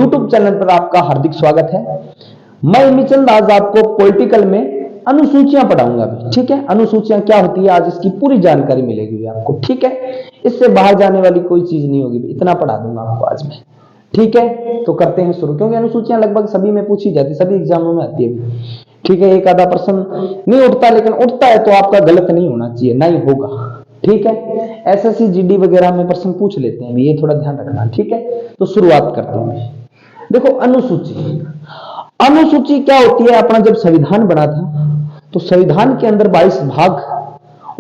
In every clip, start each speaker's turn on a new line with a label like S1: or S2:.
S1: YouTube channel पर आपका हार्दिक स्वागत है। मैं मिचंद आज आपको पॉलिटिकल में अनुसूचियां पढ़ाऊंगा भी, ठीक है। अनुसूचियां क्या होती है आज इसकी पूरी जानकारी मिलेगी आपको, ठीक है। इससे बाहर जाने वाली कोई चीज नहीं होगी, इतना पढ़ा दूंगा आपको आज मैं, ठीक है। तो करते हैं शुरू, क्योंकि अनुसूचियां लगभग सभी में पूछी जाती, सभी एग्जामों में आती है, ठीक है। एक आधा प्रश्न नहीं उठता, लेकिन उठता है तो आपका गलत नहीं होना चाहिए, ना ही होगा, ठीक है। एसएससी जीडी वगैरह में प्रश्न पूछ लेते हैं, ये थोड़ा ध्यान रखना, ठीक है। तो शुरुआत करते हैं। देखो अनुसूची, अनुसूची क्या होती है। अपना जब संविधान बना था तो संविधान के अंदर 22 भाग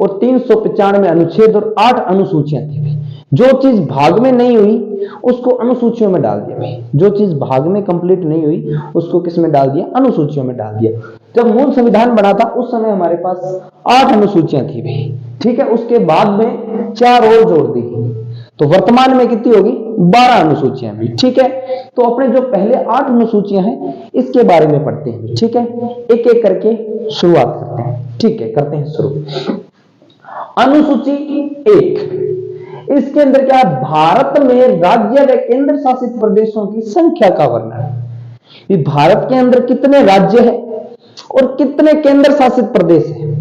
S1: और 395 अनुच्छेद और 8 अनुसूचियां थी। जो चीज भाग में नहीं हुई उसको अनुसूचियों में डाल दिया भाई। जो चीज भाग में कंप्लीट नहीं हुई उसको किस में डाल दिया, अनुसूचियों में डाल दिया। जब मूल संविधान बना था उस समय हमारे पास 8 अनुसूचियां थी भाई, ठीक है। उसके बाद में 4 और जोड़ दी, तो वर्तमान में कितनी होगी, 12 अनुसूचियां भी, ठीक है। तो अपने जो पहले 8 अनुसूचियां हैं इसके बारे में पढ़ते हैं, ठीक है। एक एक करके शुरुआत करते हैं, ठीक है। करते हैं शुरू। अनुसूची 1, इसके अंदर क्या है, भारत में राज्य व केंद्र शासित प्रदेशों की संख्या का वर्णन। भारत के अंदर कितने राज्य हैं और कितने केंद्र शासित प्रदेश हैं।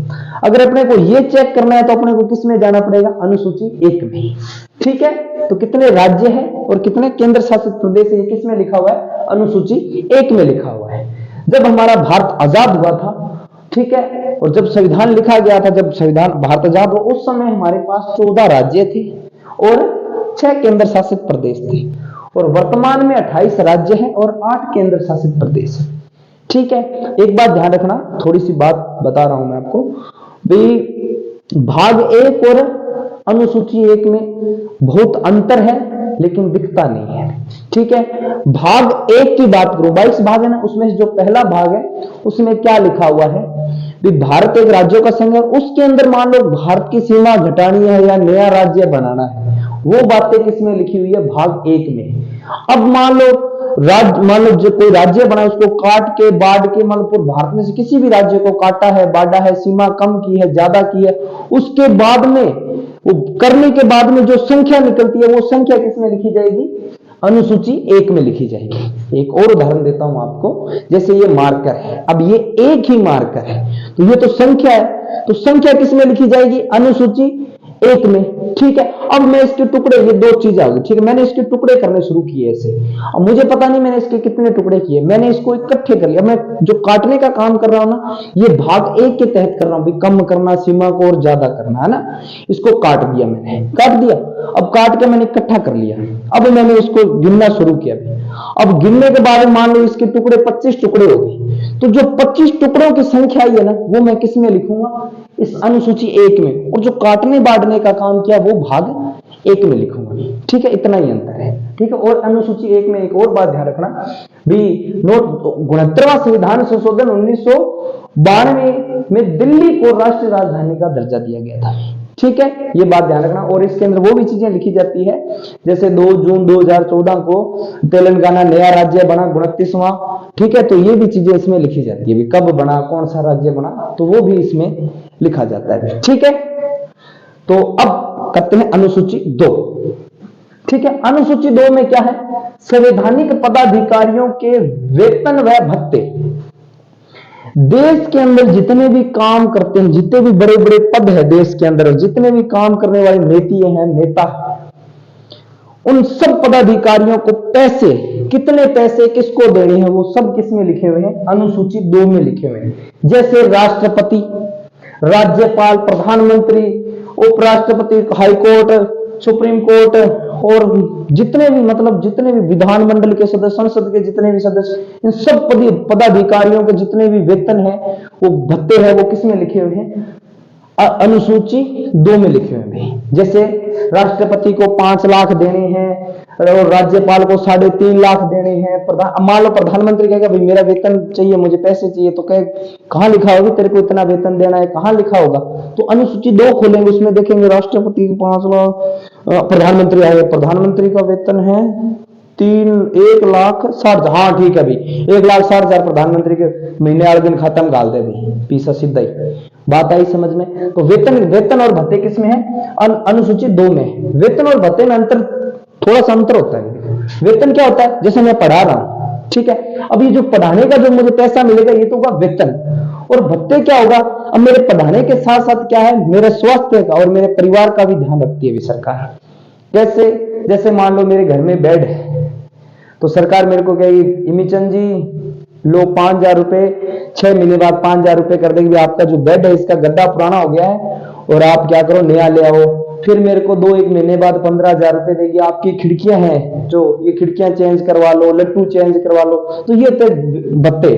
S1: अगर अपने को ये चेक करना है तो अपने को किस में जाना पड़ेगा, अनुसूची 1 में, ठीक है। तो कितने राज्य हैं और कितने केंद्र शासित प्रदेश है, ये किस में लिखा हुआ है, अनुसूची 1 में लिखा हुआ है। जब हमारा भारत आजाद हुआ था, ठीक है, और जब संविधान लिखा गया था, जब संविधान भारत आजाद हुआ उस समय हमारे पास 14 राज्य थे और 6 केंद्र शासित प्रदेश थे। और वर्तमान में 28 राज्य हैं और 8 केंद्र शासित प्रदेश है, ठीक है। एक बात ध्यान रखना, थोड़ी सी बात बता रहा हूं मैं आपको भी, भाग 1 और अनुसूची 1 में बहुत अंतर है लेकिन दिखता नहीं है, ठीक है। भाग 1 की बात करूं, 22 भाग है ना, उसमें जो पहला भाग है उसमें क्या लिखा हुआ है, भारत एक राज्यों का संघ है, उसके अंदर मान लो भारत की सीमा घटानी है या नया राज्य बनाना है, वो बातें किसमें लिखी हुई है, भाग 1 में। अब मान लो जो कोई राज्य बना उसको काट के बांट के, मान लो भारत में से किसी भी राज्य को काटा है, बांटा है, सीमा कम की है, ज्यादा की है, उसके बाद में वो करने के बाद में जो संख्या निकलती है वो संख्या किसमें लिखी जाएगी, अनुसूची 1 में लिखी जाएगी। एक और उदाहरण देता हूं आपको, जैसे ये मार्कर है, अब ये एक ही मार्कर है तो ये तो संख्या है, तो संख्या किसमें लिखी जाएगी, अनुसूची 1 में, ठीक है। अब मैं इसके टुकड़े, ये 2 चीजें आ गई, ठीक है। मैंने इसके टुकड़े करने शुरू किए ऐसे, अब मुझे पता नहीं मैंने इसके कितने टुकड़े किए, मैंने इसको इकट्ठे कर लिया। मैं जो काटने का काम कर रहा हूं ना, ये भाग 1 के तहत कर रहा हूं, कम करना, सीमा को और ज्यादा करना है ना। इसको काट दिया, मैंने काट दिया, अब काट के मैंने इकट्ठा कर लिया। अब मैंने इसको गिनना शुरू किया। अब गिनने के बाद मान लो इसके टुकड़े 25 टुकड़े हो गए, तो जो 25 टुकड़ों की संख्या है ना वो मैं किस में लिखूंगा, इस अनुसूची 1 में। और जो काटने बांटने का काम किया वो भाग 1 में लिखूंगा, ठीक है। इतना ही अंतर है, ठीक है। और अनुसूची 1 में एक और बात ध्यान रखना भी, नोट 69वां संविधान संशोधन 1992 में दिल्ली को राष्ट्रीय राजधानी का दर्जा दिया गया था, ठीक है। ये बात ध्यान रखना। और इसके अंदर वो भी चीजें लिखी जाती है, जैसे 2 जून 2014 को तेलंगाना नया राज्य बना, 29वां, ठीक है। तो ये भी चीजें इसमें लिखी जाती है, कब बना, कौन सा राज्य बना, तो वो भी इसमें लिखा जाता है, ठीक है। तो अब करते हैं अनुसूची 2, ठीक है। अनुसूची 2 में क्या है, संवैधानिक पदाधिकारियों के वेतन व भत्ते। देश के अंदर जितने भी काम करते हैं, जितने भी बड़े बड़े पद है देश के अंदर, जितने भी काम करने वाले नेता हैं, उन सब पदाधिकारियों को पैसे, कितने पैसे किसको देने हैं, वो सब किस में लिखे हुए हैं, अनुसूची 2 में लिखे हुए हैं। जैसे राष्ट्रपति, राज्यपाल, प्रधानमंत्री, उपराष्ट्रपति, हाईकोर्ट, सुप्रीम कोर्ट और जितने भी, मतलब जितने भी विधानमंडल के सदस्य, संसद के जितने भी सदस्य, इन सब पदाधिकारियों के जितने भी वेतन है, वो भत्ते हैं, वो किस में लिखे हुए हैं, अनुसूची 2 में लिखे हुए हैं। जैसे राष्ट्रपति को 5 लाख देने हैं और राज्यपाल को 3.5 लाख देने हैं। मान लो प्रधानमंत्री कहेगा भाई मेरा वेतन चाहिए, मुझे पैसे चाहिए, तो कहे कहां लिखा होगा तेरे को इतना वेतन देना है, कहां लिखा होगा, तो अनुसूची 2 खोलेंगे, उसमें देखेंगे राष्ट्रपति 5 लाख, प्रधानमंत्री आए, प्रधानमंत्री का वेतन है 1,60,000, हाँ ठीक है भाई, 1,60,000 प्रधानमंत्री के महीने वाले दिन खत्म गाल दे भाई, पीछा सीधा ही बात आई समझ में। तो वेतन और भत्ते किसमें है, अनुसूची 2 में। वेतन और भत्ते में अंतर, थोड़ा सा अंतर होता है, वेतन क्या होता है? जैसे मैं पढ़ा रहा हूं, ठीक है, अब ये जो पढ़ाने का जो मुझे पैसा मिलेगा ये तो होगा वेतन। और भत्ते क्या होगा? अब मेरे पढ़ाने के साथ साथ क्या है, मेरे स्वास्थ्य का और मेरे परिवार का भी ध्यान रखती है अभी सरकार। कैसे? जैसे मान लो मेरे घर में बेड है, तो सरकार मेरे को कहेगी इमीचंद जी लो 5,000 रुपए, 6 महीने बाद 5,000 रुपए कर देगी, आपका जो बेड है इसका गद्दा पुराना हो गया है और आप क्या करो नया ले आओ। फिर मेरे को 2-1 महीने बाद 15,000 रुपए देगी, आपकी खिड़कियां हैं जो ये खिड़कियां चेंज करवा लो, लट्टू चेंज करवा लो। तो ये थे भत्ते।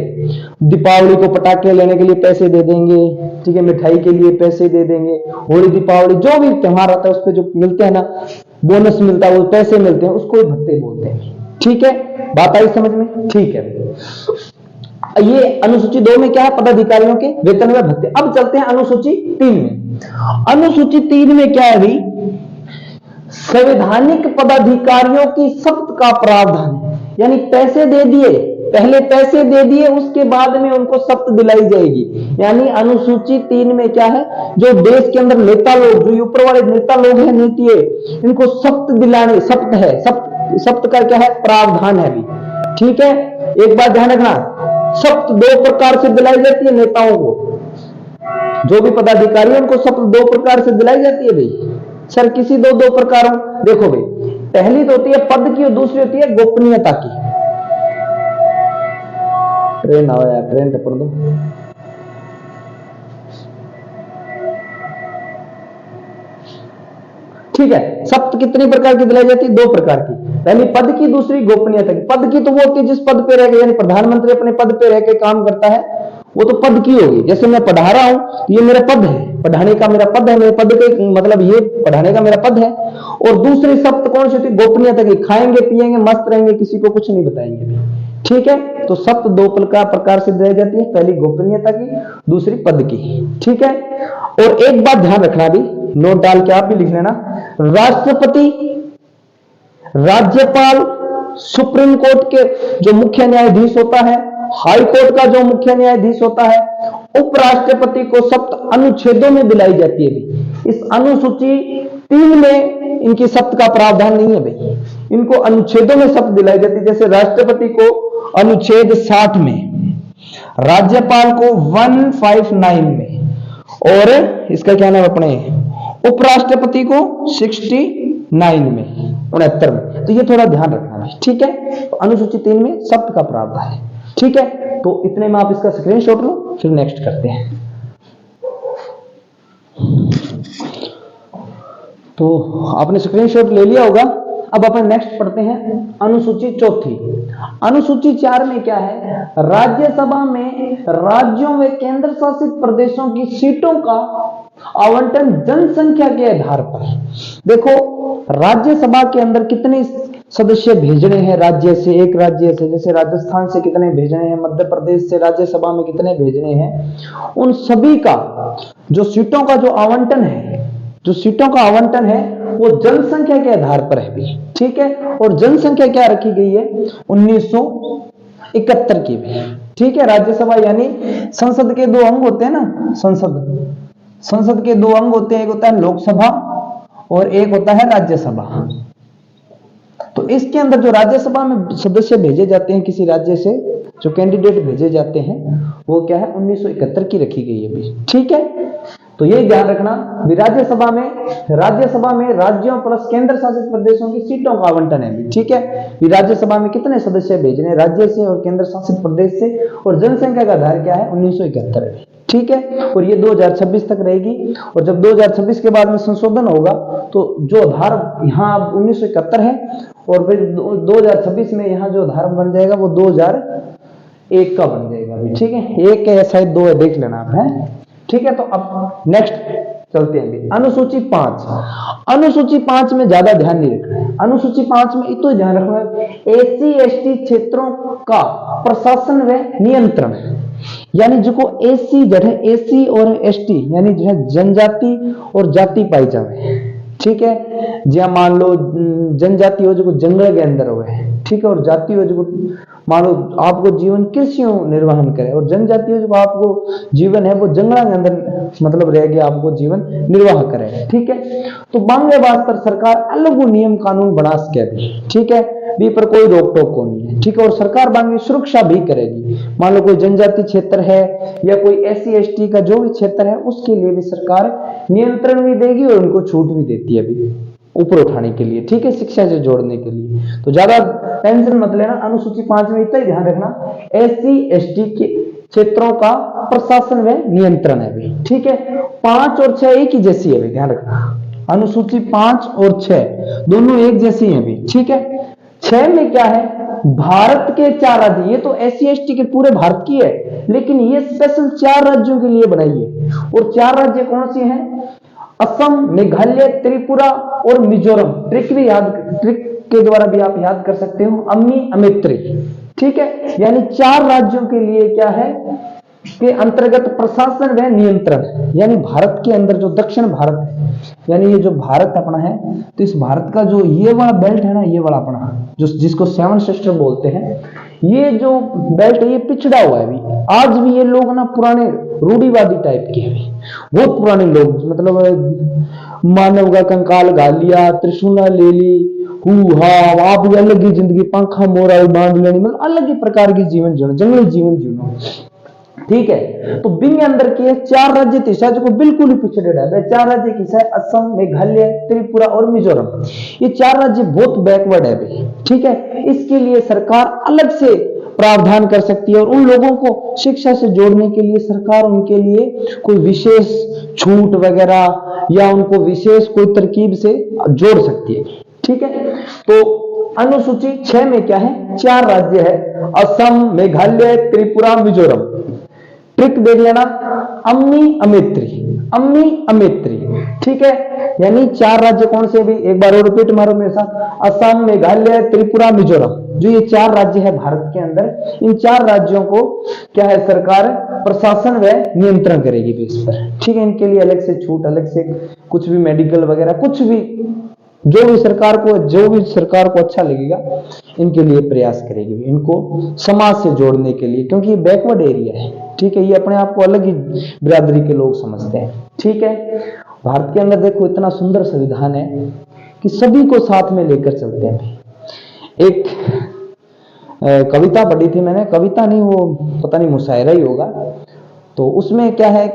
S1: दीपावली को पटाखे लेने के लिए पैसे दे देंगे, ठीक है, मिठाई के लिए पैसे दे देंगे, होली दीपावली जो भी त्योहार आता है उस पर जो मिलते हैं ना, बोनस मिलता है, वो पैसे मिलते हैं, उसको भत्ते बोलते हैं। ठीक है, बात आई समझ में? ठीक है, ये अनुसूची 2 में क्या है? पदाधिकारियों के वेतन व भत्ते। अब चलते हैं अनुसूची 3 में। अनुसूची 3 में क्या है भाई? संवैधानिक पदाधिकारियों की शपथ का प्रावधान है। यानी पैसे दे दिए, पहले पैसे दे दिए, उसके बाद में उनको शपथ दिलाई जाएगी। यानी अनुसूची 3 में क्या है? जो देश के अंदर नेता लोग, जो ऊपर वाले नेता लोग हैं, नीति है, इनको शपथ दिलाने, शपथ है, शपथ का क्या है? प्रावधान है भी। ठीक है, एक बात ध्यान रखना, शपथ 2 प्रकार से दिलाई जाती है नेताओं को। जो भी पदाधिकारी है उनको शपथ 2 प्रकार से दिलाई जाती है भाई। सर किसी दो प्रकारों, देखो भाई, पहली तो होती है पद की और दूसरी होती है गोपनीयता की। ट्रेन आओ यार, ट्रेन टपक दो। ठीक है, शपथ कितनी प्रकार की दिलाई जाती है? 2 प्रकार की। पहली पद की, दूसरी गोपनीयता की। पद की तो वो होती है जिस पद पे रह के, यानी प्रधानमंत्री अपने पद पे रह के काम करता है, वो तो पद की होगी। जैसे मैं पढ़ा रहा हूं तो ये मेरा पद है, पढ़ाने का मेरा पद है, मेरे पद के मतलब ये पढ़ाने का मेरा पद है। और दूसरी शपथ कौन सी होती है? गोपनीयता की। खाएंगे पिएंगे मस्त रहेंगे, किसी को कुछ नहीं बताएंगे भी। ठीक है, तो शपथ 2 प्रकार से दिलाई जाती है, पहली गोपनीयता की, दूसरी पद की। ठीक है, और एक बात ध्यान रखना भी, नोट डाल के आप भी लिख लेना, राष्ट्रपति, राज्यपाल, सुप्रीम कोर्ट के जो मुख्य न्यायाधीश होता है, हाई कोर्ट का जो मुख्य न्यायाधीश होता है, उपराष्ट्रपति को शपथ अनुच्छेदों में दिलाई जाती है। इस अनुसूची 3 में इनकी शपथ का प्रावधान नहीं है भाई, इनको अनुच्छेदों में शपथ दिलाई जाती है। जैसे राष्ट्रपति को अनुच्छेद 60 में, राज्यपाल को 159 में, और इसका क्या नाम अपने उपराष्ट्रपति को 69 में, 69 में। तो ये थोड़ा ध्यान रखना है। ठीक है, तो अनुसूची 3 में शपथ का प्रावधान है। ठीक है, तो इतने में आप इसका स्क्रीनशॉट लो, फिर नेक्स्ट करते हैं। तो आपने स्क्रीनशॉट ले लिया होगा। अब अपन नेक्स्ट पढ़ते हैं अनुसूची 4। अनुसूची 4 में क्या है? राज्यसभा में राज्यों व केंद्र शासित प्रदेशों की सीटों का आवंटन जनसंख्या के आधार पर। देखो, राज्यसभा के अंदर कितने सदस्य भेजने हैं राज्य से, एक राज्य से, जैसे राजस्थान से कितने भेजने हैं, मध्य प्रदेश से राज्यसभा में कितने भेजने हैं, उन सभी का जो सीटों का जो आवंटन है, जो सीटों का आवंटन है वो जनसंख्या के आधार पर है भी। ठीक है, और जनसंख्या क्या रखी गई है? 1971 की भी। ठीक है, राज्यसभा यानी संसद के 2 अंग होते हैं ना, संसद के 2 अंग होते हैं, एक होता है लोकसभा और एक होता है राज्यसभा। तो इसके अंदर जो राज्यसभा में सदस्य भेजे जाते हैं किसी राज्य से, जो कैंडिडेट भेजे जाते हैं, वो क्या है? 1971 की रखी गई है भी। ठीक है, तो ये ध्यान रखना, राज्यसभा में राज्यों प्लस केंद्र शासित प्रदेशों की सीटों का आवंटन है। ठीक है, राज्यसभा में कितने सदस्य भेजने, राज्य से और केंद्र शासित प्रदेश से, और जनसंख्या का आधार क्या है? 1971 है। ठीक है, और ये 2026 तक रहेगी। और जब 2026 के बाद में संशोधन होगा तो जो आधार यहाँ 1971 है, और फिर 2026 में यहाँ जो आधार बन जाएगा वो 2001 का बन जाएगा भी। ठीक है, 1 है शायद 2 है, देख लेना आप है। ठीक है, तो अब नेक्स्ट चलते हैं अनुसूची 5। अनुसूची 5 में ज्यादा ध्यान नहीं रखना है। अनुसूची 5 में इतना ध्यान रखना है, एससी एसटी क्षेत्रों का प्रशासन व नियंत्रण। यानी जो एससी जगह, एससी और एसटी यानी जो है जनजाति और जाति पाई जाए। ठीक है, जहां मान लो जनजाति हो जो जंगल के अंदर हो, ठीक है, और जाति हो जो मान लो आपको जीवन कृषि निर्वहन करे, और जनजाति हो जो आपको जीवन है वो जंगल के अंदर मतलब रह गया, आपको जीवन निर्वाह करे। ठीक है, तो बांग्लादेश पर सरकार अलग नियम कानून बना सके भी। ठीक है, भी पर कोई रोक टोक को नहीं है, ठीक है। और सरकार बाकी सुरक्षा भी करेगी। मान लो कोई जनजाति क्षेत्र है या कोई SC ST का जो भी क्षेत्र है, उसके लिए भी सरकार नियंत्रण भी देगी और उनको छूट भी देती है अभी ऊपर उठाने के लिए, ठीक है, शिक्षा से जोड़ने के लिए। तो ज्यादा टेंशन मत लेना। अनुसूची 5 में इतना ही ध्यान रखना, SC ST के क्षेत्रों का प्रशासन व नियंत्रण है भी, ठीक है। 5 और 6 एक ही जैसी है भी, ध्यान रखना। अनुसूची 5 और 6 दोनों एक जैसी है भी, ठीक है। 6 में क्या है, भारत के 4 राज्य, ये तो SC ST के पूरे भारत की है, लेकिन ये स्पेशल 4 राज्यों के लिए बनाई है। और 4 राज्य कौन से हैं? असम, मेघालय, त्रिपुरा और मिजोरम। ट्रिक के द्वारा भी आप याद कर सकते हो, अम्मी अमित्री, ठीक है। यानी 4 राज्यों के लिए क्या है के अंतर्गत प्रशासन व नियंत्रण, यानी भारत के अंदर जो दक्षिण भारत है, यानी ये जो भारत अपना है, तो इस भारत का जो ये वाला बेल्ट है ना, ये वाला अपना जो जिसको 7 सिस्टर बोलते हैं, ये जो बेल्ट है ये पिछड़ा हुआ है अभी। आज भी ये लोग ना पुराने रूढ़िवादी टाइप के हैं, बहुत पुराने लोग, मतलब मानव का कंकाल गाल लिया, त्रिशूला ले ली, आप भी अलग ही जिंदगी, पंखा मोरा बांध लेनी, मतलब अलग ही प्रकार की जीवन जीना, जंगली जीवन जीना, ठीक है। तो बिंग अंदर के 4 राज्य थे जो बिल्कुल ही पिछड़े है। 4 राज्य किसा है? असम, मेघालय, त्रिपुरा और मिजोरम। ये 4 राज्य बहुत बैकवर्ड है भाई, ठीक है। इसके लिए सरकार अलग से प्रावधान कर सकती है और उन लोगों को शिक्षा से जोड़ने के लिए सरकार उनके लिए कोई विशेष छूट वगैरह या उनको विशेष कोई तरकीब से जोड़ सकती है, ठीक है। तो अनुसूची 6 में क्या है? 4 राज्य है, असम, मेघालय, त्रिपुरा, मिजोरम। ट्रिक देख लेना, अम्मी अमित्री, ठीक है। यानी 4 राज्य कौन से भी, एक बार और रिपीट मारो मेरे साथ, असम, मेघालय, त्रिपुरा, मिजोरम। जो ये 4 राज्य है भारत के अंदर, इन 4 राज्यों को क्या है, सरकार प्रशासन व नियंत्रण करेगी बेस पर, ठीक है। इनके लिए अलग से छूट, अलग से कुछ भी मेडिकल वगैरह कुछ भी, जो भी सरकार को अच्छा लगेगा, इनके लिए प्रयास करेगी, इनको समाज से जोड़ने के लिए, क्योंकि ये बैकवर्ड एरिया है, ठीक है। ये अपने आप को अलग ही बिरादरी के लोग समझते हैं, ठीक है। भारत के अंदर देखो इतना सुंदर संविधान है कि सभी को साथ में लेकर चलते हैं। एक कविता पढ़ी थी मैंने, कविता नहीं, वो पता नहीं मुशायरा ही होगा। तो उसमें क्या है,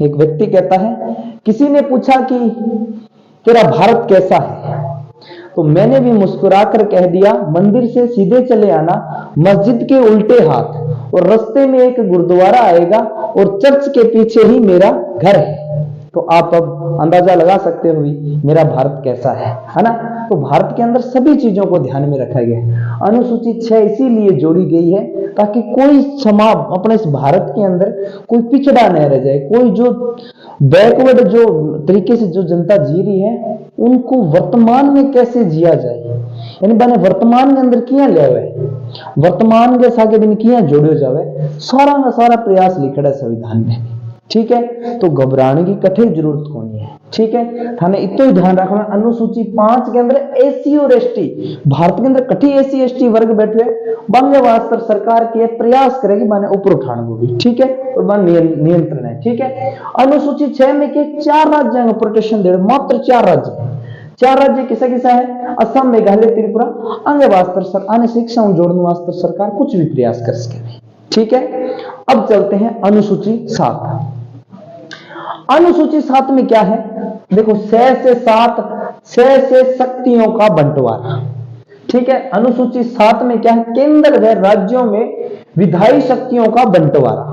S1: एक व्यक्ति कहता है, किसी ने पूछा कि तेरा भारत कैसा है, तो मैंने भी मुस्कुराकर कह दिया, मंदिर से सीधे चले आना, मस्जिद के उल्टे हाथ, और रास्ते में एक गुरुद्वारा आएगा और चर्च के पीछे ही मेरा घर है। तो आप अब अंदाजा लगा सकते हो मेरा भारत कैसा है ना। तो भारत के अंदर सभी चीजों को ध्यान में रखा गया है। अनुसूची 6 इसीलिए जोड़ी गई है ताकि कोई समाज अपने इस भारत के अंदर कोई पिछड़ा न रह जाए, कोई जो बैकवर्ड जो तरीके से जो जनता जी रही है, उनको वर्तमान में कैसे जिया जाए, यानी मैंने वर्तमान के अंदर किया लिया हुआ है, वर्तमान के साथ दिन किया जोड़ो जावे, सारा का सारा प्रयास लिखा है संविधान में, ठीक है। तो घबराने की कठिन जरूरत कोनी है, ठीक है। थाने इतना ही ध्यान रखना, अनुसूची 5 के अंदर SC और ST, भारत के अंदर कठी SC ST वर्ग बैठे, बांग्ला वास्तर सरकार के प्रयास करेगी माने ऊपर उठाने को भी, ठीक है, और मान नियंत्रण है, ठीक है। अनुसूची 6 में के 4 राज्यों को प्रोटेक्शन दे, मात्र 4 राज्य किसा किसा है? असम, मेघालय, त्रिपुरा। अंग वास्तर सर आने शिक्षा जोड़ने वास्तर सरकार कुछ भी प्रयास कर सके, ठीक है। अब चलते हैं अनुसूची 7। अनुसूची 7 में क्या है? देखो 6 से शक्तियों का बंटवारा, ठीक है। अनुसूची 7 में क्या है? केंद्र व राज्यों में विधायी शक्तियों का बंटवारा,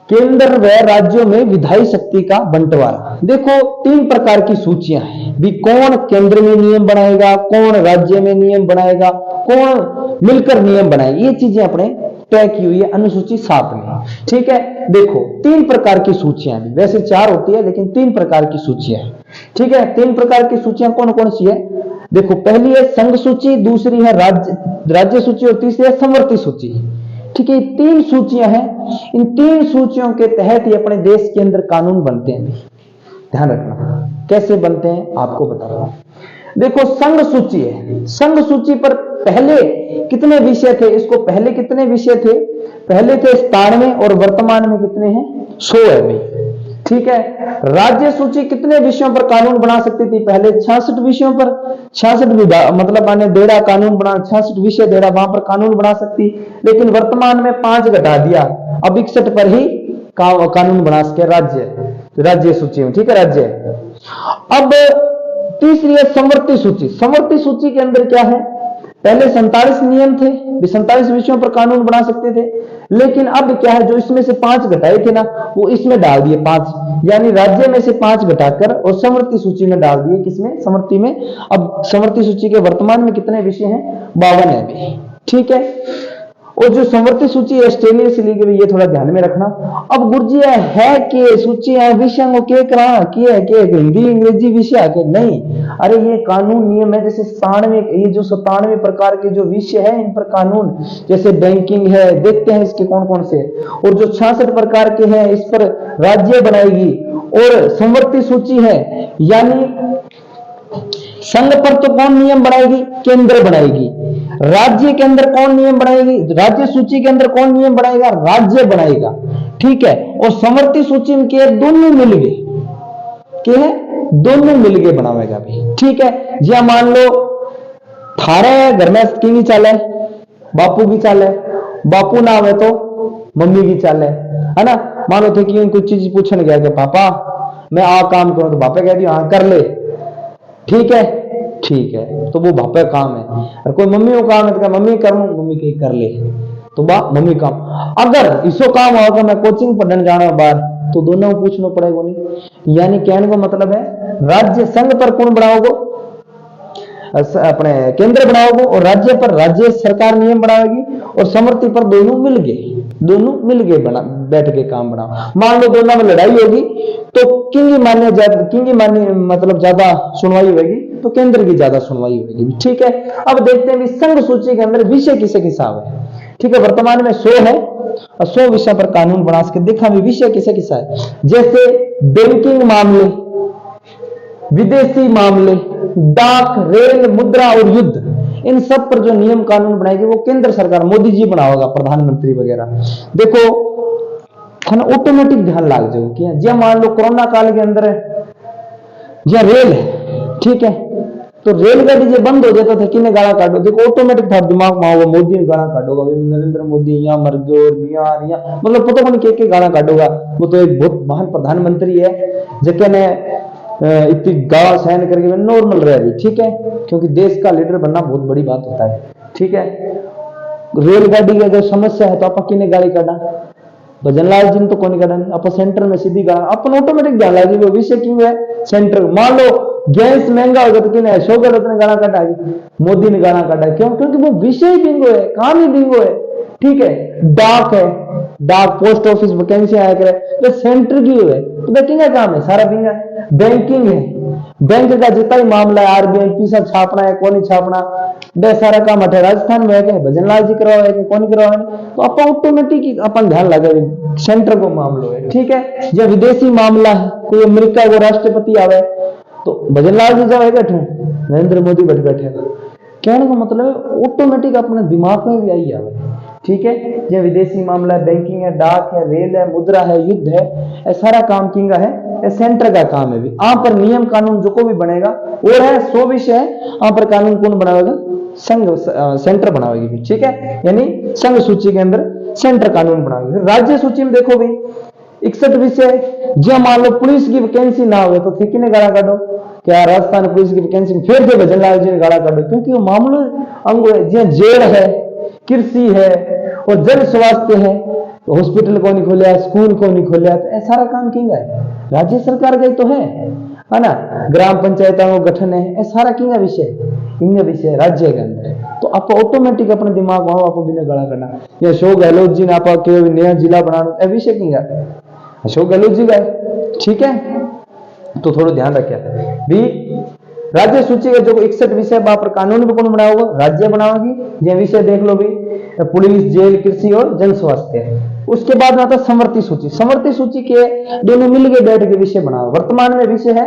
S1: केंद्र व राज्यों में विधायी शक्ति का बंटवारा। देखो 3 प्रकार की सूचियां हैं भी, कौन केंद्र में नियम बनाएगा, कौन राज्य में नियम बनाएगा, कौन मिलकर नियम बनाएगा, ये चीजें अपने तय की हुई है अनुसूची 7 में, ठीक है। देखो 3 प्रकार की सूचियां, वैसे 4 होती है लेकिन 3 प्रकार की सूचियां, ठीक है। 3 प्रकार की सूचियां कौन कौन सी है? देखो पहली है संघ सूची, दूसरी है राज्य सूची और तीसरी है समवर्ती सूची, ठीक है। 3 सूचियां हैं, इन 3 सूचियों के तहत ही अपने देश के अंदर कानून बनते हैं। ध्यान रखना कैसे बनते हैं आपको बता रहा हूं। देखो संघ सूची है, संघ सूची पर पहले कितने विषय थे? इसको पहले कितने विषय थे? पहले थे 97 और वर्तमान में कितने हैं? 100 है भाई, ठीक है। राज्य सूची कितने विषयों पर कानून बना सकती थी? पहले 66 विषयों पर, 66 विभाग मतलब माने देड़ा कानून बना, 66 विषय देड़ा, वहां पर कानून बना सकती, लेकिन वर्तमान में 5 घटा दिया, अब 61 पर ही कानून बना सके राज्य सूची में, ठीक है, राज्य। अब तीसरी है संवर्ती सूची। संवर्ती सूची के अंदर क्या है? पहले 47 नियम थे, 47 विषयों पर कानून बना सकते थे, लेकिन अब क्या है, जो इसमें से 5 घटाए थे ना, वो इसमें डाल दिए 5, यानी राज्य में से 5 घटाकर और संवर्ती सूची में डाल दिए। किसमें? संवर्ती में। अब संवर्ती सूची के वर्तमान में कितने विषय हैं? 52 है भी, ठीक है। और जो संवर्ती सूची है ऑस्ट्रेलिया से ली गई, ये थोड़ा ध्यान में रखना। अब गुरुजी है कि सूची है विषय को के करा के हिंदी अंग्रेजी विषय के नहीं, अरे ये कानून नियम है। जैसे 97 ये जो 97 प्रकार के जो विषय है, इन पर कानून, जैसे बैंकिंग है, देखते हैं इसके कौन कौन से, और जो 66 प्रकार के हैं इस पर राज्य बनाएगी। और संवर्ती सूची है यानी संघ पर तो कौन नियम बनाएगी? केंद्र बनाएगी। राज्य के अंदर कौन नियम बनाएगी? राज्य सूची के अंदर कौन नियम बनाएगा? राज्य बनाएगा, ठीक है। और संवर्ती सूची में के दोनों मिल गए, क्या है? दोनों मिल गए बनावेगा भी, ठीक है। या मान लो थारे घर में की चाल है, बापू की चाल है, बापू ना आवे तो मम्मी की चाल है ना। मान लो थे कि कुछ चीज पूछने गया कि पापा मैं आ काम करूं, तो पापा कह दिया हाँ कर ले, ठीक है, ठीक है, तो वो बापा काम है। और कोई मम्मी को काम है तो क्या मम्मी कर लूं, मम्मी कहीं कर ले, तो बा मम्मी काम। अगर इसो काम होगा मैं कोचिंग पढ़ने जाना बाहर, तो दोनों को पूछना पड़ेगा नहीं। यानी कहने का मतलब है राज्य संघ पर कौन बनाओगे? अपने केंद्र बनाओगे, और राज्य पर राज्य सरकार नियम बनाएगी, और समर्थी पर दोनों मिल गए बना बैठ के काम बनाओ। मान लो दोनों में लड़ाई होगी तो किंगी मान्य मतलब ज्यादा सुनवाई होगी, तो केंद्र की ज्यादा सुनवाई होगी, ठीक है। अब देखते हैं संघ सूची के अंदर विषय किसे हिसाब है, ठीक है। वर्तमान में 100 है और 100 विषय पर कानून बना सके। देखा भी विषय किसे किसा है, जैसे बैंकिंग मामले, विदेशी मामले, डाक, रेल, मुद्रा और युद्ध, इन सब पर जो नियम कानून बनाएगी वो केंद्र सरकार, मोदी जी बनाओगा, प्रधानमंत्री वगैरह। देखो ऑटोमेटिक ध्यान लाग जाओ कि जब मान लो कोरोना काल के अंदर या रेल है, ठीक है, तो रेलगाड़ी जो बंद हो जाता था किन्हें गाना काटो, देखो ऑटोमेटिक था दिमाग में आओ मोदी ने गाना काटोगा, नरेंद्र मोदी यहाँ मर गए और बिहार यहाँ, मतलब पता नहीं के गाना काटोगा। वो तो एक बहुत महान प्रधानमंत्री है जबकि ने इतनी गावा सहन करके नॉर्मल रह रही, ठीक है, क्योंकि देश का लीडर बनना बहुत बड़ी बात होता है, ठीक है। रेलगाड़ी की अगर समस्या है तो आप किन्हें गाड़ी काटा, भजनलाल जी ने तो कौन काटा, आप सेंटर में सीधी गाना अपन ऑटोमेटिक ध्यान लगे वो विषय क्यों है सेंटर। मान लो गैस महंगा होगा तो किन्हें अशोक गहलोत ने गाना काटा, मोदी ने गाना काटा, क्यों? क्योंकि वो विषय बिंगो है, काम ही बिंगो है, ठीक है। डाक है, डाक पोस्ट ऑफिस वैकेंसी आया करे तो सेंटर की है, तो बैंकिंग का काम है सारा बिंगा। बैंकिंग है, बैंक का जितना ही मामला है, आरबीआई पैसा छापना है कौन छापना, वह सारा काम है राजस्थान में है क्या भजनलाल जी करवा है कौन करवा, तो आप ऑटोमेटिक अपन ध्यान लगे सेंटर को मामलो है, ठीक है। जब विदेशी मामला है, कोई अमेरिका को राष्ट्रपति आवे तो भजनलाल जी जाए बैठे, नरेंद्र मोदी बैठे, कहने का मतलब है ऑटोमेटिक अपने दिमाग में भी आई आवे, ठीक है। ये विदेशी मामला है, बैंकिंग है, डाक है, रेल है, मुद्रा है, युद्ध है, ये सारा काम किंगा है, ये सेंटर का काम है भी। आप पर नियम कानून जो को भी बनेगा और है 100 विषय है, आप पर कानून कौन बनाएगा? संघ सेंटर बनाएगी भी, ठीक है। यानी संघ सूची के अंदर सेंटर कानून बनाएगी। राज्य सूची में देखो भाई 61 विषय, जो मान लो पुलिस की वैकेंसी ना हो तो फिर किन्हें गाड़ा काटो, क्या राजस्थान पुलिस की वैकेंसी फिर जो भजनलाल जी ने गाड़ा काटो, क्योंकि वो मामलो अंग है, जो जेल है, कृषि है और जन स्वास्थ्य है, तो हॉस्पिटल को नहीं खोलिया, स्कूल को नहीं खोलिया, तो ऐसा सारा काम किंगा है राज्य सरकार का ही तो है ना। ग्राम पंचायतों का गठन है, ये सारा किंगा विषय, इनका विषय राज्य के अंदर। तो आप ऑटोमेटिक अपने दिमाग में आप बिना गड़ा करना, या अशोक गहलोत जी ने आप नया जिला बनाना, विषय किंगा अशोक गहलोत जी का, ठीक है। तो थोड़ा ध्यान रखे भी राज्य सूची का जो 61 विषय पर कानून भी कौन बनाओगे? राज्य बनाओगी। ये विषय देख लो भी, पुलिस, जेल, कृषि और जन स्वास्थ्य। उसके बाद आता समवर्ती सूची। समवर्ती सूची के दोनों मिलकर बैठ के विषय बनाओ। वर्तमान में विषय है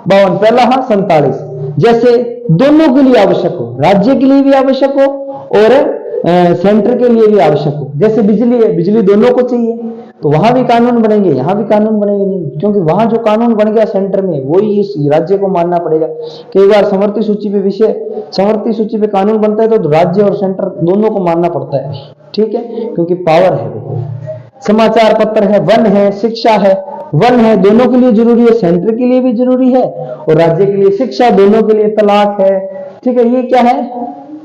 S1: 52, पहला है 47, जैसे दोनों के लिए आवश्यक हो, राज्य के लिए भी आवश्यक हो और सेंटर के लिए भी आवश्यक हो। जैसे बिजली है, बिजली दोनों को चाहिए, तो वहां भी कानून बनेंगे, यहाँ भी कानून बनेंगे नहीं, क्योंकि वहां जो कानून बन गया सेंटर में वही इस राज्य को मानना पड़ेगा। कई बार समवर्ती सूची पे समवर्ती सूची पे कानून बनता है तो राज्य और सेंटर दोनों को मानना पड़ता है, ठीक है, क्योंकि पावर है वो। समाचार पत्र है, वन है, शिक्षा है, वन है दोनों के लिए जरूरी है, सेंटर के लिए भी जरूरी है और राज्य के लिए शिक्षा, दोनों के लिए तलाक है, ठीक है। ये क्या है,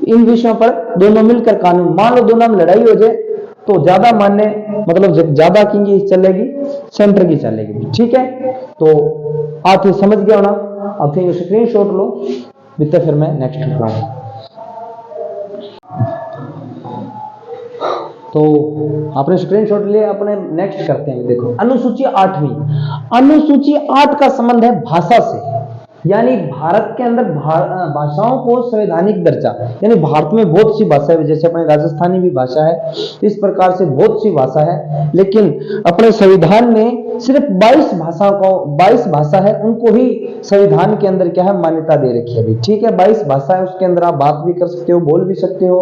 S1: इन विषयों पर दोनों मिलकर कानून। मान लो दोनों में लड़ाई हो जाए तो ज्यादा मानने मतलब ज्यादा की चलेगी, सेंटर की चलेगी, ठीक है। तो आप समझ गया ना, अब स्क्रीन शॉट लो बीते, फिर मैं नेक्स्ट बताऊंगा। तो आपने स्क्रीनशॉट लिया, अपने नेक्स्ट करते हैं। देखो अनुसूची 8वीं, अनुसूची 8 का संबंध है भाषा से, यानी भारत के अंदर भाषाओं को संवैधानिक दर्जा, यानी भारत में बहुत सी भाषा है, जैसे अपने राजस्थानी भी भाषा है, इस प्रकार से बहुत सी भाषा है, लेकिन अपने संविधान में सिर्फ 22 भाषा है, उनको ही संविधान के अंदर क्या है, मान्यता दे रखी है अभी, ठीक है। 22 भाषा है, उसके अंदर आप बात भी कर सकते हो, बोल भी सकते हो,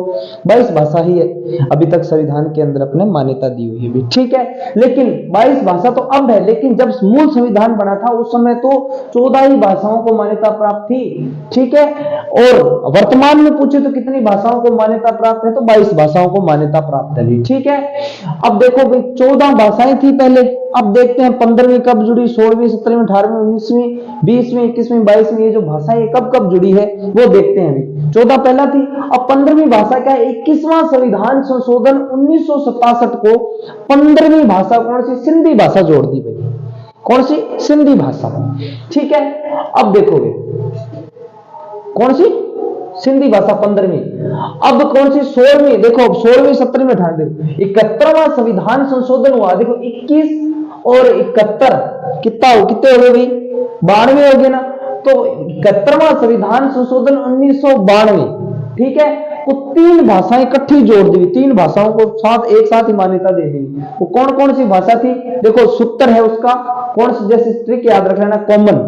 S1: 22 भाषा ही है अभी तक संविधान के अंदर अपने मान्यता दी हुई है भी, ठीक है। लेकिन 22 भाषा तो अब है, लेकिन जब मूल संविधान बना था उस समय तो 14 ही भाषाओं को मान्यता प्राप्त थी, ठीक है। और वर्तमान में पूछे तो कितनी भाषाओं को मान्यता प्राप्त है, तो 22 भाषाओं को मान्यता प्राप्त है, ठीक है। अब देखो भाई 14 भाषाएं थी पहले, अब देखते हैं 15वीं कब जुड़ी, 16वीं, 17वीं, 18वीं, 19वीं, 20वीं, 21वीं, 22वीं, ये जो भाषाएं कब जुड़ी है वो देखते हैं। अभी 14 पहला थी, अब 15वीं भाषा क्या है, 21वां संविधान संशोधन 1967 को 15वीं भाषा कौन सी, सिंधी भाषा जोड़ दी भाई, कौन सी, सिंधी भाषा, ठीक है। अब देखोगे कौन सी, सिंधी भाषा 15वीं। अब कौन सी, 16वीं, देखो 16वीं, 17वीं, 18वीं, 71वां संविधान संशोधन हुआ, देखो 21 और 71 कितना हो, कितने हो गए भाई, 92 हो गए ना। तो 71वां संविधान संशोधन 1992, ठीक है। वो 3 भाषाएं इकट्ठी जोड़ दी, 3 भाषाओं को एक साथ ही मान्यता दे दी। वो कौन कौन सी भाषा थी, देखो सूत्र है उसका, कौन सी, जैसे ट्रिक याद रख लेना, कॉमन,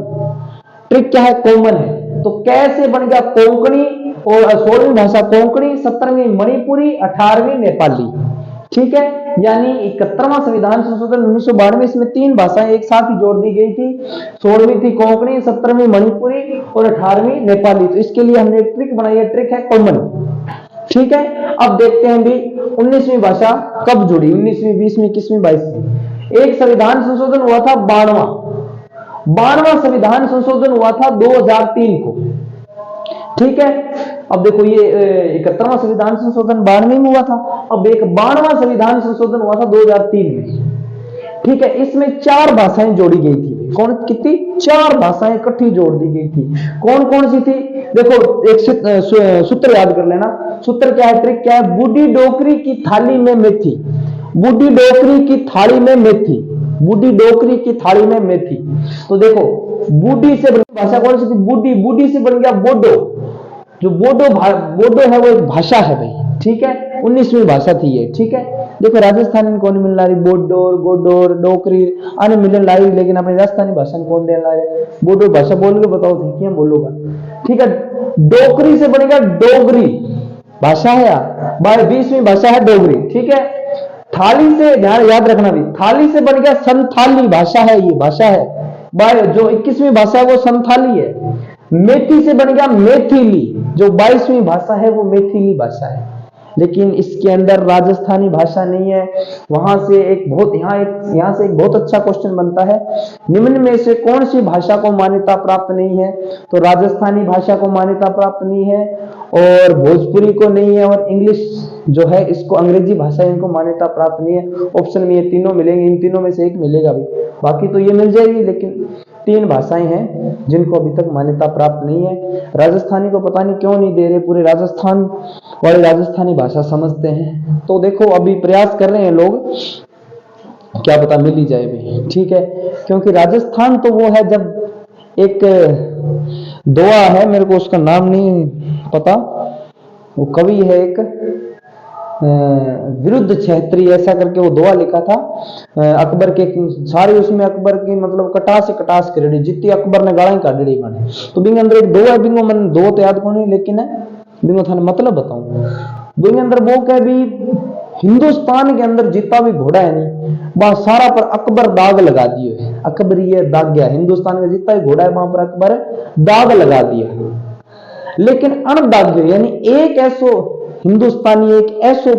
S1: ट्रिक क्या है, कॉमन है। तो कैसे बन गया कोंकणी, और 16वीं भाषा कोंकणी, 17वीं मणिपुरी, 18वीं नेपाली, ठीक है। यानी 71वां संविधान संशोधन 1992, इसमें 3 भाषाएं एक साथ ही जोड़ दी गई थी, 16वीं थी कोंकणी, 17वीं मणिपुरी और 18वीं नेपाली। तो इसके लिए हमने एक ट्रिक बनाई है, ट्रिक है कॉमन, ठीक है। अब देखते हैं भी 19वीं भाषा कब जुड़ी, 19वीं, 20वीं, 21वीं, 22वीं। एक संविधान संशोधन हुआ था 92वां संविधान संशोधन हुआ था 2003 को, ठीक है। अब देखो ये 71वां संविधान संशोधन 92 में हुआ था, अब एक 92वां संविधान संशोधन हुआ था 2003 में, ठीक है। इसमें 4 भाषाएं जोड़ी गई थी, कौन कितनी, 4 भाषाएं इकट्ठी जोड़ दी गई थी। कौन कौन सी थी, देखो एक सूत्र याद कर लेना, सूत्र क्या है, ट्रिक क्या है, बूढ़ी डोकरी की थाली में मेथी, बूढ़ी डोकरी की थाली में मेथी, बूढ़ी डोकरी की थाली में मेथी। तो देखो बूढ़ी से बनी भाषा कौन सी थी, बूढ़ी, बूढ़ी से बन गया बोडो, जो बोडो है वो एक भाषा है भाई, ठीक है। 19वीं भाषा थी ये, ठीक है। देखो राजस्थानी में कौन मिलना रही, बोडोर, गोडोर, डोकरी आने मिलने लाई, लेकिन अपनी राजस्थानी भाषा में कौन देने ला रहे, बोडो भाषा बोल के बताओ थी क्या बोलोगा, ठीक है। डोकरी से बनेगा डोगरी भाषा है यार, 20वीं भाषा है डोगरी, ठीक है। थाली से, ध्यान याद रखना भी, थाली से बन गया संथाली भाषा है, ये भाषा है, जो 21वीं भाषा है वो संथाली है। मेथी से बन गया मैथिली, जो 22वीं भाषा है वो मैथिली भाषा है, लेकिन इसके अंदर राजस्थानी भाषा नहीं है। वहां से एक बहुत यहाँ से एक बहुत अच्छा क्वेश्चन बनता है, निम्न में से कौन सी भाषा को मान्यता प्राप्त नहीं है, तो राजस्थानी भाषा को मान्यता प्राप्त नहीं है, और भोजपुरी को नहीं है, और इंग्लिश जो है इसको, अंग्रेजी भाषा इनको मान्यता प्राप्त नहीं है। ऑप्शन में ये तीनों मिलेंगे, इन तीनों में से एक मिलेगा भी, बाकी तो ये मिल जाएगी, लेकिन 3 भाषाएं हैं जिनको अभी तक मान्यता प्राप्त नहीं है। राजस्थानी को पता नहीं क्यों नहीं दे रहे, पूरे राजस्थान वाले राजस्थानी भाषा समझते हैं। तो देखो अभी प्रयास कर रहे हैं लोग, क्या पता मिल ही जाए भी, ठीक है। क्योंकि राजस्थान तो वो है, जब एक दोहा है, मेरे को उसका नाम नहीं पता, वो कवि है एक विरुद्ध क्षेत्रीय ऐसा करके वो दोहा लिखा था अकबर के, सारी उसमें अकबर की मतलब कटास करेड़ी जितनी अकबर ने गाड़ी काढ़ी बने। तो बिंग अंदर एक दोहा है, बिंगो मन दो तो याद को नहीं, लेकिन है बिंगो थाने मतलब बताऊं, दुनिया अंदर वो कह भी हिंदुस्तान के अंदर जितना भी घोड़ा है नहीं वहां सारा पर अकबर दाग लगा दिए, अकबर ये दाग गया, हिंदुस्तान में जितना भी घोड़ा है वहां पर अकबर दाग लगा दिया। लेकिन अनदाग यानी एक ऐसो हिंदुस्तानी एक ऐसो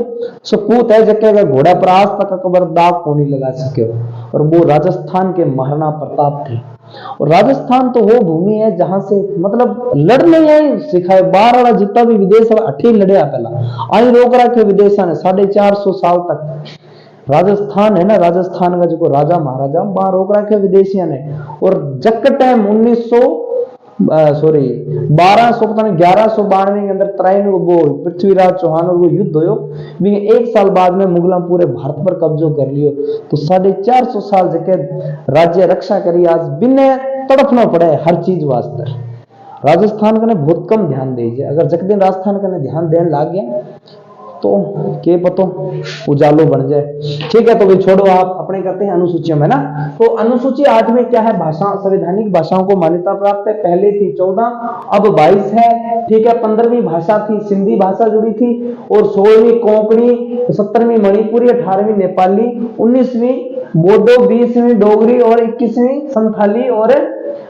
S1: सपूत है जबकि अगर घोड़ा पर आज तक अकबर दाग को नहीं लगा सके, और वो राजस्थान के महाराणा प्रताप थे। और राजस्थान तो वो भूमि है जहां से मतलब लड़ने आई सिखाए, बाहर वाला जितना भी विदेश अठी लड़े पहला आई रोक रखे विदेशा ने 450 साल तक। राजस्थान है ना, राजस्थान का जो राजा महाराजा वहां रोक रखे विदेशियों ने। और जक टाइम 1200 पता नहीं 1192 के अंदर तराइन वो पृथ्वीराज चौहान और वो युद्ध हो, एक साल बाद में मुगलों पूरे भारत पर कब्जो कर लियो। तो 450 साल जगह राज्य रक्षा करी, आज बिना तड़पना पड़े हर चीज वास्ते। राजस्थान का बहुत कम ध्यान दीजिए, अगर जक दिन राजस्थान का ध्यान देने लग गया तो के पतो उजालो बन जाए। ठीक है, तो भी छोड़ो, आप अपने करते हैं अनुसूचियों में ना। तो अनुसूची 8 में क्या है, भाषा संवैधानिक भाषाओं को मान्यता प्राप्त है। पहले थी 14, अब 22 है। ठीक है, 15वीं भाषा थी सिंधी भाषा जुड़ी थी, और 16वीं कोंकणी, 17वीं मणिपुरी, 18वीं नेपाली, 19वीं बोडो, 20वीं डोगरी और 21वीं संथाली और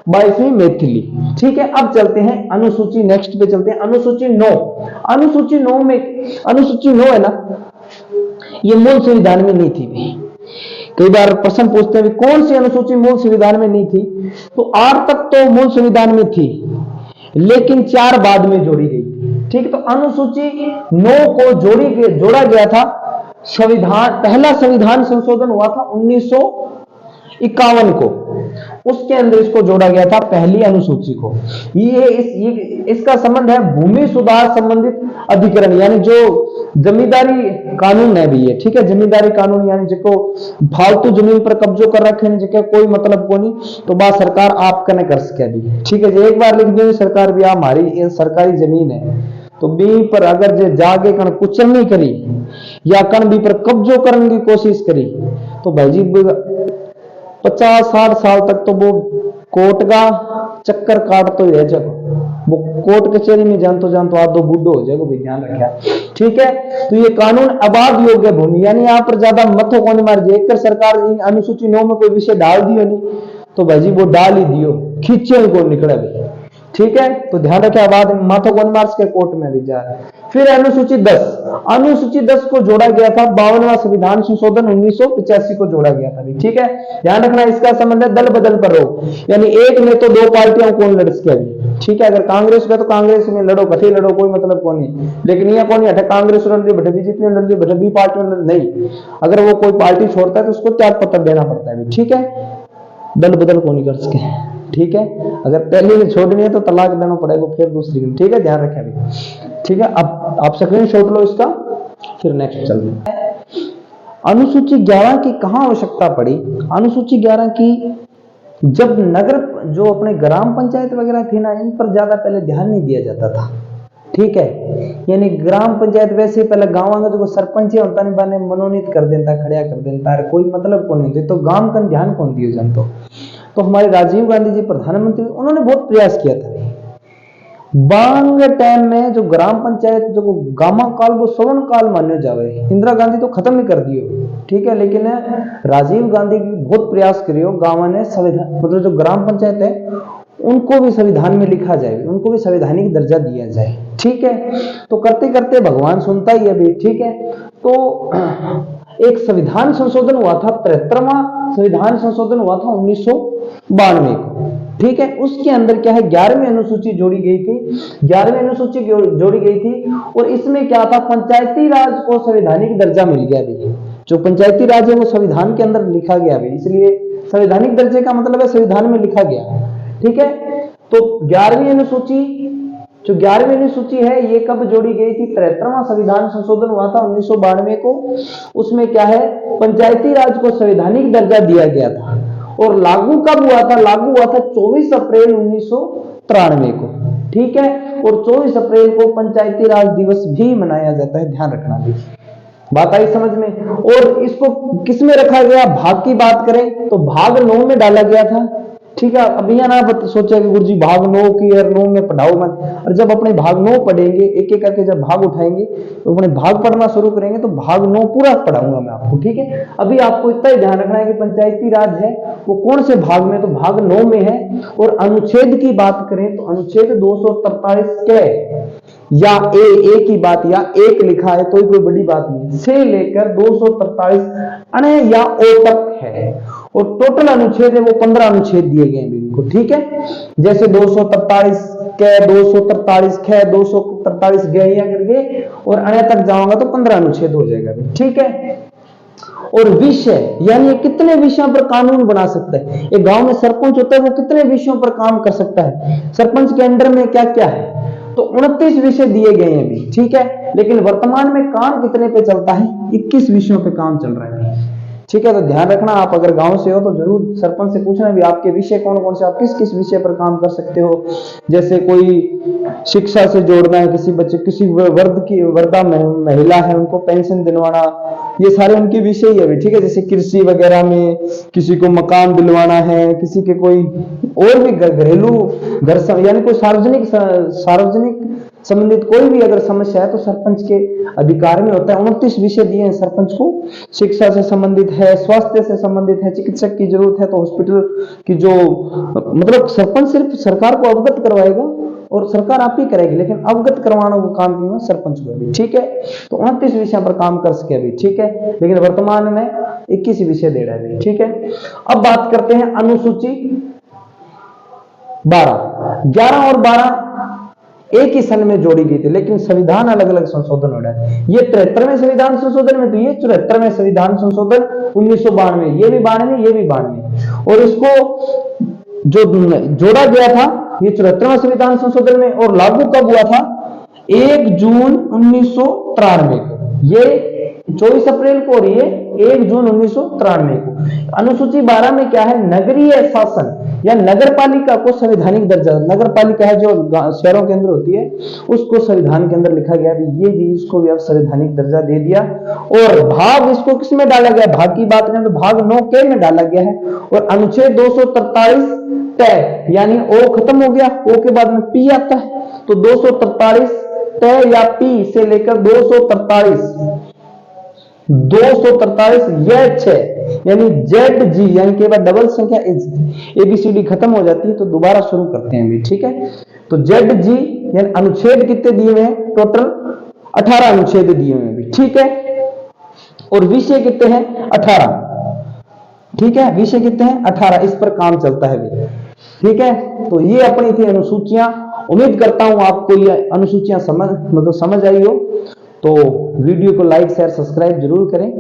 S1: 22वीं मैथिली। ठीक है, अब चलते हैं अनुसूची, नेक्स्ट पे चलते हैं अनुसूची 9। अनुसूची 9 में, अनुसूची 9 है ना, ये मूल संविधान में नहीं थी भी। कई बार प्रश्न पूछते हैं कौन सी अनुसूची मूल संविधान में नहीं थी, तो 8 तक तो मूल संविधान में थी, लेकिन 4 बाद में जोड़ी गई थी। ठीक, तो अनुसूची 9 को जोड़ा गया था संविधान, पहला संविधान संशोधन हुआ था 1951 को, उसके अंदर इसको जोड़ा गया था पहली अनुसूची को। इसका संबंध है भूमि सुधार संबंधित अधिकरण, यानी जो जमींदारी कानून है भी ये। ठीक है, जमींदारी कानून यानी जिसको फालतू जमीन पर कब्जो कर रखे हैं, जिसका कोई मतलब को नहीं, तो बात सरकार आप कने कर सके भी। ठीक है, जो एक बार लिख देंगे सरकार भी हमारी सरकारी जमीन है, तो बी पर अगर जे जाके कण कुचलनी करी या कण बी पर कब्जो करने की कोशिश करी, तो भाई जी 50-60 साल तक तो वो कोर्ट का चक्कर काटते ही रह जाएगा, वो कोर्ट कचहरी में जान तो आधो बूढ़ो हो जाएगा, भी ध्यान रखा। ठीक है, तो ये कानून आबाद योग्य भूमि, यानी यहाँ पर ज्यादा मथो कौन मार जाए। एक सरकार अनुसूची 9 में कोई विषय डाल दियो नहीं, तो भाई जी वो डाल ही दियो, खींचे को निकले भाई। ठीक है, तो ध्यान रखे, आबाद माथो कौन मार्च के कोर्ट में भी जा। फिर अनुसूची 10, अनुसूची 10 को जोड़ा गया था 52वां संविधान संशोधन 1985 को जोड़ा गया था भी। ठीक है, ध्यान रखना, इसका संबंध है दल बदल पर हो, यानी एक में तो 2 पार्टियां कौन लड़ सके अभी। ठीक है, अगर कांग्रेस का तो कांग्रेस में लड़ो, कथे लड़ो, कोई मतलब कौन नहीं, लेकिन यह कौन है कांग्रेस लड़ रही बटे बीजेपी में लड़ रही बटे बी पार्टी में नहीं, अगर वो कोई पार्टी छोड़ता है तो उसको त्याग पत्र देना पड़ता है। ठीक है, दल बदल को नहीं कर सके। ठीक है, अगर पहले ही छोड़नी है तो तलाक देना पड़ेगा फिर दूसरी। ठीक है, ध्यान रखें अभी। ठीक है, अब आप स्क्रीनशॉट लो इसका, फिर नेक्स्ट चलते हैं। अनुसूची 11 की कहां आवश्यकता पड़ी? अनुसूची 11 की जब नगर जो अपने ग्राम पंचायत वगैरह थी ना, इन पर ज्यादा पहले ध्यान नहीं दिया जाता था। ठीक है, यानी ग्राम पंचायत वैसे पहले गांव का जो सरपंच है होता नहीं बने मनोनीत कर देता, खड़िया कर देता है, कोई मतलब कौन नहीं, तो गांव का ध्यान कौन दिए जन। तो हमारे राजीव गांधी जी प्रधानमंत्री, उन्होंने बहुत प्रयास किया था बांग टाइम में जो ग्राम पंचायत जो गामा काल वो स्वर्ण काल मान्य जावे। इंदिरा गांधी तो खत्म ही कर दियो। ठीक है, लेकिन राजीव गांधी की बहुत प्रयास करियो गांव ने संविधान मतलब जो ग्राम पंचायत है उनको भी संविधान में लिखा जाए, उनको भी संवैधानिक दर्जा दिया जाए। ठीक है, तो करते करते भगवान सुनता ही है भी। ठीक है, तो एक संविधान संशोधन हुआ था, 73वां संविधान संशोधन हुआ था 1992 को। ठीक है, उसके अंदर क्या है 11वीं अनुसूची जोड़ी गई थी, 11वीं अनुसूची जोड़ी गई थी, और इसमें क्या था पंचायती राज को संवैधानिक दर्जा मिल गया भी। जो पंचायती राज है वो संविधान के अंदर लिखा गया भी, इसलिए संवैधानिक दर्जे का मतलब है संविधान में लिखा गया। ठीक है, तो 11वीं अनुसूची जो 11वीं अनुसूची है ये कब जोड़ी गई थी? 73वां संविधान संशोधन हुआ था 1992 को। उसमें क्या है पंचायती राज को संवैधानिक दर्जा दिया गया था, और लागू कब हुआ था? लागू हुआ था 24 अप्रैल 1993 को। ठीक है, और 24 अप्रैल को पंचायती राज दिवस भी मनाया जाता है, ध्यान रखना भी। बात आई समझ में? और इसको किस में रखा गया? भाग की बात करें तो भाग 9 में डाला गया था। ठीक है। अभी ना सोचा कि गुरुजी भाग 9 की और 9 में पढ़ाओ मत, और जब अपने भाग 9 पढ़ेंगे एक एक करके, जब भाग उठाएंगे तो अपने भाग पढ़ना शुरू करेंगे तो भाग 9 पूरा पढ़ाऊंगा मैं आपको, ठीक है। अभी आपको इतना ही ध्यान रखना है कि पंचायती राज है वो कौन से भाग में, तो भाग 9 में है। और अनुच्छेद की बात करें तो अनुच्छेद 243 के या ए की बात, या एक लिखा है तो कोई बड़ी बात नहीं है, से लेकर 243 अने या ओ तक है। और टोटल अनुच्छेद है वो 15 अनुच्छेद दिए गए हैं इनको, ठीक है। जैसे 243 के, 243 ख, 243 ग या करके और अने तक जाऊंगा तो 15 अनुच्छेद हो जाएगा, ठीक है। और विषय यानी कितने विषयों पर कानून बना सकता है, एक गांव में सरपंच होता है वो कितने विषयों पर काम कर सकता है, सरपंच के अंडर में क्या क्या है, तो 29 विषय दिए गए हैं अभी, ठीक है। लेकिन वर्तमान में काम कितने पे चलता है, 21 विषयों पे काम चल रहा है, ठीक है। तो ध्यान रखना, आप अगर गांव से हो तो जरूर सरपंच से पूछना भी आपके विषय कौन कौन से, आप किस किस विषय पर काम कर सकते हो। जैसे कोई शिक्षा से जोड़ना है किसी बच्चे, किसी वर्धा महिला है उनको पेंशन दिलवाना, ये सारे उनके विषय ही है, ठीक है। जैसे कृषि वगैरह में किसी को मकान दिलवाना है, किसी के कोई और भी घरेलू घर यानी कोई सार्वजनिक संबंधित कोई भी अगर समस्या है तो सरपंच के अधिकार में होता है। 29 विषय दिए हैं सरपंच को, शिक्षा से संबंधित है, स्वास्थ्य से संबंधित है, चिकित्सक की जरूरत है तो हॉस्पिटल की जो, मतलब सरपंच सिर्फ सरकार को अवगत करवाएगा और सरकार आप ही करेगी, लेकिन अवगत करवाना वो काम क्यों सरपंच को अभी, ठीक है। तो 29 विषय पर काम कर सके अभी, ठीक है। लेकिन वर्तमान में 21 विषय दे रहा है, ठीक है। अब बात करते हैं अनुसूची 12, 11 और 12 एक ही सन में जोड़ी गई थी, लेकिन संविधान अलग अलग संशोधन हो रहा है। ये 73वें संविधान संशोधन में, तो ये 74वें संविधान संशोधन 1992, ये भी 92, ये भी 92। और इसको जो जोड़ा गया था ये 74वां संविधान संशोधन में, और लागू कब हुआ था, 1 जून 1993 को, ये 24 अप्रैल को, और ये 1 जून 1993 को। अनुसूची 12 में क्या है, नगरीय शासन या नगर पालिका को संवैधानिक दर्जा, नगर पालिका है जो शहरों के अंदर होती है उसको संविधान के अंदर लिखा गया, ये भी इसको भी अब संवैधानिक दर्जा दे दिया। और भाग इसको किस में डाला गया, भाग की बात करें तो भाग 9 के में डाला गया है। और अनुच्छेद 243 तय यानी ओ खत्म हो गया, ओ के बाद में पी आता है, तो 243 तय या पी से लेकर 243 यह 6 यानी जेड जी यानी के बाद डबल संख्या एबीसीडी खत्म हो जाती है, तो दोबारा शुरू करते हैं अभी, ठीक है। तो जेड जी यानी अनुच्छेद कितने दिए हुए हैं, टोटल 18 अनुच्छेद दिए हुए हैं, ठीक है। और विषय कितने हैं, 18, ठीक है। विषय कितने हैं, 18, इस पर काम चलता है भी, ठीक है। तो ये अपनी थी अनुसूचियां, उम्मीद करता हूं आपको ये अनुसूचियां समझ आई हो। तो वीडियो को लाइक शेयर सब्सक्राइब जरूर करें।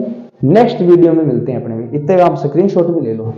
S1: नेक्स्ट वीडियो में मिलते हैं अपने में, इतने आप स्क्रीनशॉट भी ले लो।